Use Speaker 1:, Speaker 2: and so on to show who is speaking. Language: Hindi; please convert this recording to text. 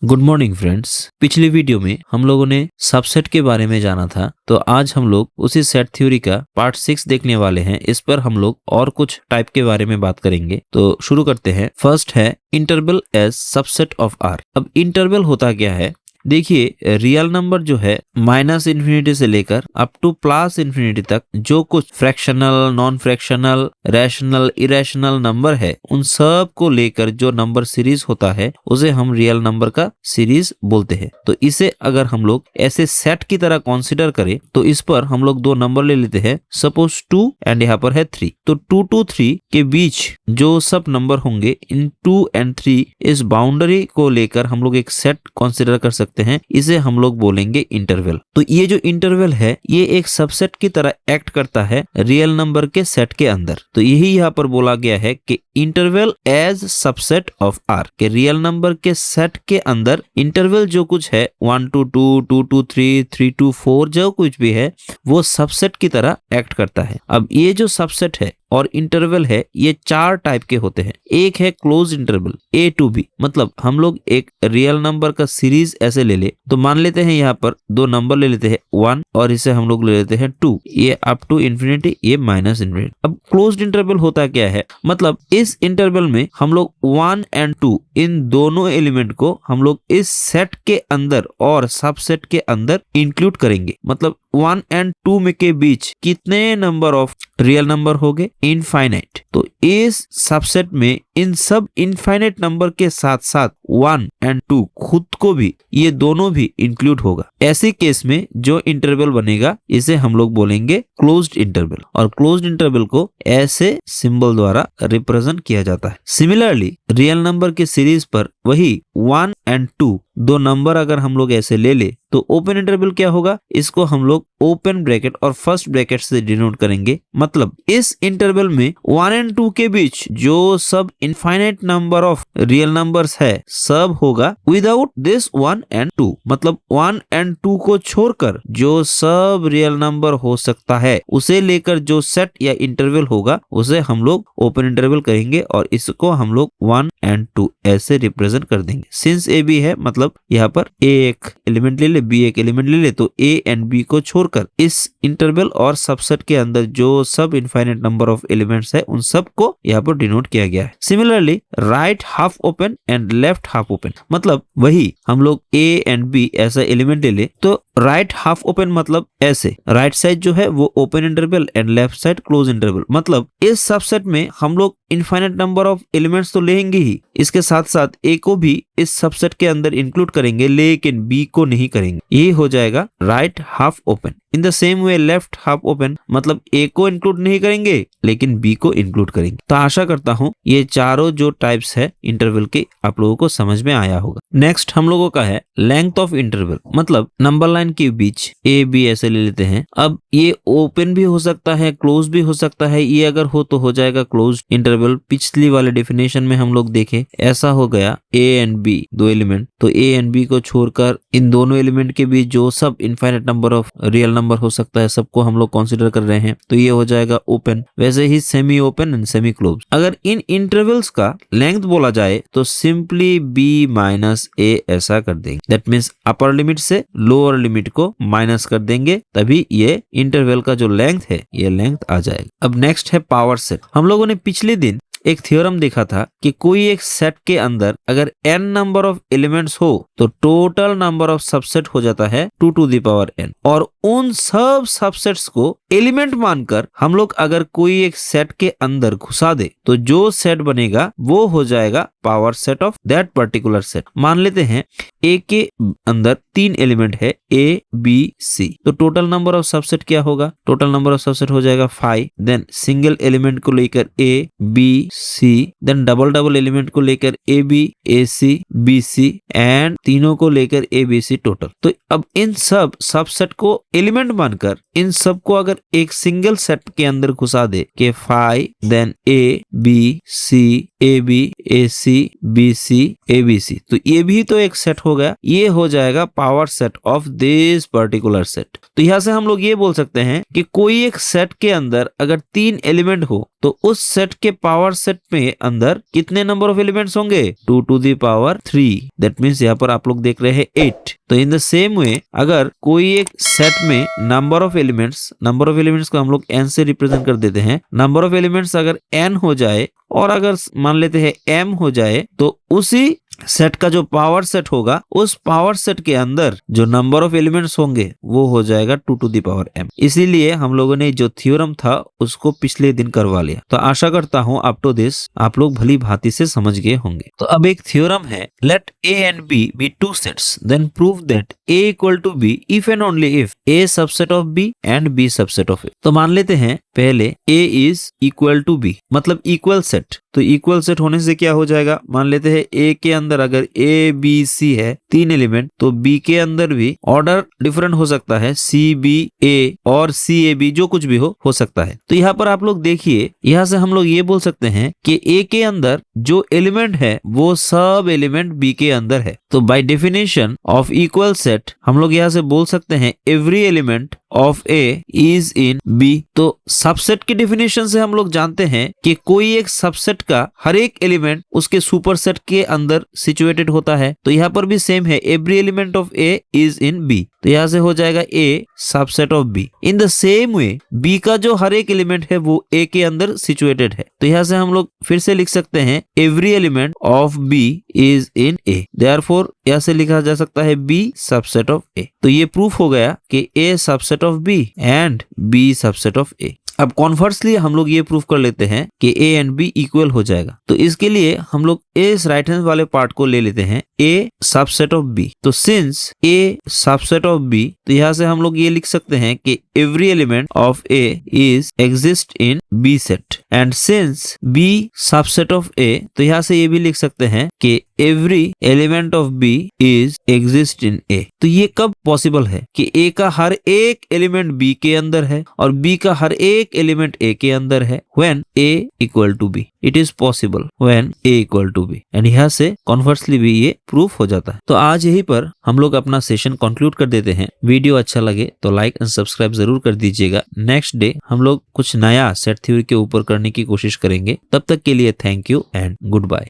Speaker 1: Good morning friends. पिछली वीडियो में हम लोगों ने सबसेट के बारे में जाना था, तो आज हम लोग उसी सेट थ्योरी का पार्ट 6 देखने वाले हैं। इस पर हम लोग और कुछ टाइप के बारे में बात करेंगे। तो शुरू करते हैं। फर्स्ट है interval as subset of R. अब इंटरवल होता क्या है, देखिए रियल नंबर जो है माइनस इन्फिनिटी से लेकर अप टू प्लस इन्फिनिटी तक जो कुछ fractional, non fractional, rational, irrational number है, उन सब को लेकर जो नंबर सीरीज होता है उसे हम रियल नंबर का सीरीज बोलते हैं। तो इसे अगर हम लोग ऐसे सेट की तरह कंसीडर करें तो इस पर हम लोग दो नंबर ले लेते हैं, सपोज 2 एंड यहाँ पर है 3। तो 2 to 3 के बीच जो सब नंबर होंगे इन 2 and 3 इस बाउंड्री को लेकर हम लोग एक सेट कंसीडर कर सकते हैं। इसे हम लोग बोलेंगे इंटरवल। तो ये जो इंटरवल है ये एक सबसेट की तरह एक्ट करता है रियल नंबर के सेट के अंदर। तो यही यहाँ पर बोला गया है कि interval as subset of R, के रियल नंबर के सेट के अंदर इंटरवल जो कुछ है 1 to 2, 2 to 3, 3 to 4 जो कुछ भी है वो सबसेट की तरह एक्ट करता है। अब ये जो सबसेट है और इंटरवल है ये चार टाइप के होते हैं। एक है close interval A to B, मतलब हम लोग एक रियल नंबर का सीरीज ऐसे ले ले तो मान लेते हैं यहाँ पर दो नंबर ले लेते हैं 1 और इसे हम लोग ले लेते हैं 2, ये अप टू इन्फिनिटी, ये माइनस इन्फिनिटी। अब क्लोज्ड इंटरवल होता क्या है, मतलब इस इंटरवल में हम लोग 1 and 2 इन दोनों एलिमेंट को हम लोग इस सेट के अंदर और सबसेट के अंदर इंक्लूड करेंगे। मतलब 1 and 2 में के बीच कितने नंबर ऑफ रियल नंबर हो गए, इनफाइनाइट। तो इस सबसेट में इन सब इनफाइनाइट नंबर के साथ साथ 1 and 2 खुद को भी, ये दोनों भी इंक्लूड होगा। ऐसे केस में जो इंटरवल बनेगा इसे हम लोग बोलेंगे क्लोज्ड इंटरवल, और क्लोज्ड इंटरवल को ऐसे सिंबल द्वारा रिप्रेजेंट किया जाता है। सिमिलरली रियल नंबर के सीरीज पर वही 1 and 2 दो नंबर अगर हम लोग ऐसे ले ले तो ओपन इंटरवल क्या होगा, इसको हम लोग ओपन ब्रैकेट और फर्स्ट ब्रैकेट से डिनोट करेंगे। मतलब इस इंटरवल में 1 and 2 के बीच जो सब infinite number of real numbers है सब होगा विदाउट दिस 1 and 2। मतलब 1 and 2 को छोड़कर जो सब रियल नंबर हो सकता है उसे लेकर जो सेट या इंटरवल होगा उसे हम लोग ओपन इंटरवल करेंगे और इसको हम लोग 1 and 2 ऐसे रिप्रेजेंट कर देंगे। सिंस ए बी है, मतलब यहाँ पर ए एक एलिमेंट ले ले, बी एक एलिमेंट ले ले, तो ए एंड बी को छोड़कर इस इंटरवल और सबसेट के अंदर जो सब इनफाइनाइट नंबर ऑफ एलिमेंट्स है उन सब को यहाँ पर डिनोट किया गया है। Similarly right half open and left half open, मतलब वही हम लोग ए एंड बी ऐसा एलिमेंट ले ले तो राइट हाफ ओपन मतलब ऐसे राइट साइड जो है वो open interval and left side close interval. मतलब इस सबसेट में हम लोग इनफाइनाइट नंबर ऑफ एलिमेंट्स तो लेंगे ही, इसके साथ साथ ए को भी इस सबसेट के अंदर इंक्लूड करेंगे लेकिन बी को नहीं करेंगे। ये हो जाएगा right half open. In the same way left half open, मतलब ए को इंक्लूड नहीं करेंगे लेकिन बी को इंक्लूड करेंगे। तो आशा करता हूँ ये चारों जो टाइप्स है इंटरवल के आप लोगों को समझ में आया होगा। नेक्स्ट हम लोगों का है लेंथ ऑफ इंटरवल, मतलब नंबर लाइन के बीच ए बी ऐसे ले लेते हैं। अब ये ओपन भी हो सकता है, क्लोज भी हो सकता है। ये अगर हो तो हो जाएगा क्लोज इंटरवल। पिछली वाले डेफिनेशन में हम लोग देखे ऐसा हो गया ए एंड बी दो एलिमेंट, तो ए एंड बी को छोड़कर इन दोनों एलिमेंट के बीच जो सब infinite number of real number हो सकता है सबको हम लोग कंसीडर कर रहे हैं, तो ये हो जाएगा ओपन। वैसे ही semi open and semi close. अगर इन इंटरवल्स का लेंथ बोला जाए तो सिंपली बी माइनस ए ऐसा कर देंगे। दैट मीन्स अपर लिमिट से लोअर लिमिट को माइनस कर देंगे, तभी ये इंटरवल का जो लेंथ है ये लेंथ आ जाएगा। अब नेक्स्ट है पावर सेट। हम लोगों ने पिछले दिन एक थ्योरम देखा था कि कोई एक सेट के अंदर अगर n नंबर ऑफ एलिमेंट्स हो तो टोटल नंबर ऑफ सबसेट हो जाता है 2 to the power n, और उन सब सबसेट्स को एलिमेंट मानकर हम लोग अगर कोई एक सेट के अंदर घुसा दे तो जो सेट बनेगा वो हो जाएगा power set of that particular set. मान लेते हैं ए के अंदर 3 एलिमेंट है ए बी सी, तो टोटल नंबर ऑफ सबसेट क्या होगा, टोटल नंबर ऑफ सबसेट हो जाएगा 5। देन सिंगल एलिमेंट को लेकर A B C, then double element को लेकर A B A C B C, and तीनों को लेकर ए बी सी टोटल। तो अब इन सब सबसेट को एलिमेंट मानकर इन सब को अगर एक सिंगल सेट के अंदर घुसा दे के 5, then A B C A B A C B C A B C, तो ये भी तो एक सेट हो हो गया, ये हो जाएगा power set of this particular set. तो यहाँ से हम लोग ये बोल सकते हैं कि कोई एक सेट के अंदर अगर 3 एलिमेंट हो तो उस सेट के पावर सेट में अंदर कितने नंबर ऑफ एलिमेंट्स होंगे? 2 to the power 3। That means यहाँ पर आप लोग देख रहे हैं 8। तो इन द सेम वे अगर कोई एक सेट में नंबर ऑफ एलिमेंट्स को हम लोग n से रिप्रेजेंट कर देते हैं। नंबर ऑफ एलिमेंट्स अगर n हो जाए और अगर मान लेते हैं m हो जाए तो उसी सेट का जो पावर सेट होगा उस पावर सेट के अंदर जो नंबर ऑफ एलिमेंट्स होंगे वो हो जाएगा 2 to the power m। इसीलिए हम लोगों ने जो थ्योरम था उसको पिछले दिन करवा लिया। तो आशा करता हूँ अप टू दिस आप लोग भली भांति से समझ गए होंगे। तो अब एक थ्योरम है, late a and b be two sets then prove that a equal to b if and only if a subset of b and b subset of a। तो मान लेते हैं पहले a is equal to b मतलब इक्वल सेट। तो इक्वल सेट होने से क्या हो जाएगा, मान लेते हैं a के अंदर अगर a b c है 3 एलिमेंट तो b के अंदर भी ऑर्डर डिफरेंट हो सकता है, c b a और c a b जो कुछ भी हो सकता है। तो यहाँ पर आप लोग देखिए, यहाँ से हम लोग ये बोल सकते हैं कि a के अंदर जो एलिमेंट है वो सब एलिमेंट b के अंदर है। तो by definition of equal set हम लोग यहाँ से बोल सकते हैं every element of A is in B। तो सबसेट की डेफिनेशन से हम लोग जानते हैं कि कोई एक सबसेट का हर एक एलिमेंट उसके सुपरसेट के अंदर सिचुएटेड होता है। तो यहाँ पर भी सेम है, every element of A is in B। तो यहाँ से हो जाएगा A subset of B। In the same way B का जो हर एक एलिमेंट है वो A के अंदर सिचुएटेड है। तो यहाँ से हम लोग फिर से लिख सकते हैं every element of B is in A। Therefore यहाँ से लिखा जा सकता है B सबसेट ऑफ A। तो ये प्रूफ हो गया कि A subset of B and B subset of A। अब कॉन्वर्सली हम लोग ये प्रूफ कर लेते हैं कि A एंड B इक्वल हो जाएगा। तो इसके लिए हम लोग इस राइट हैंड वाले पार्ट को ले लेते हैं A सबसेट ऑफ B। तो since A subset of B तो यहाँ से हम लोग ये लिख सकते हैं कि every element of A is exist in B set and since B subset of A तो यहाँ से ये भी लिख सकते हैं कि every element of B is exist in A। तो ये कब पॉसिबल है कि A का हर एक एलिमेंट B के अंदर है और B का हर एक एलिमेंट A के अंदर है when A equal to B। It is possible when A equal to B and यहाँ से कॉन्वर्सली भी ये प्रूफ हो जाता है। तो आज यहीं पर हम लोग अपना सेशन कंक्लूड कर देते हैं। वीडियो अच्छा लगे तो लाइक एंड सब्सक्राइब जरूर कर दीजिएगा। नेक्स्ट डे हम लोग कुछ नया सेट थ्योरी के ऊपर करने की कोशिश करेंगे। तब तक के लिए thank you and good bye.